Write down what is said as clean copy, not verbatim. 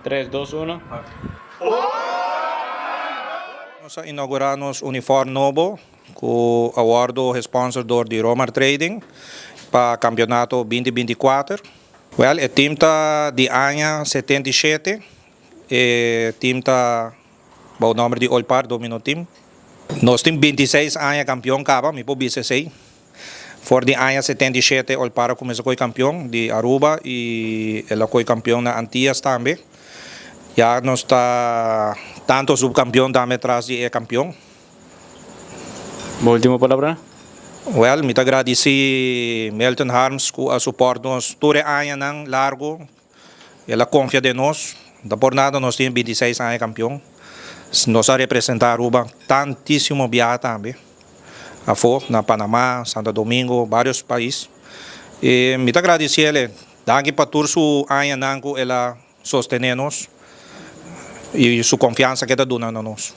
3, 2, 1. Nós inauguramos uniforme novo com o awardo sponsor de Romar Trading para campeonato 2024. Well, o time tá de ano 77, o time tá o nome de Olpar domino team. Nós temos 26 anos campeão capa, me po 16. For de ano 77 Olpar começou com campeão de Aruba e ela foi campeão na Antillas também. Já nós está tanto subcampeão também atrás de campeão. Última palavra. Well, me agradeci Melton Harms com a suporte nos todo ano nang largo. Ela confia de nós. Da por nada nós temos 26 anos campeão. Nós a representar Aruba tantíssimo viaja também. Afo na Panamá, Santo Domingo, vários países. E me agradeci ele. Daqui para todos os anos nang ela sostener nós e sua confiança que está dando a nós.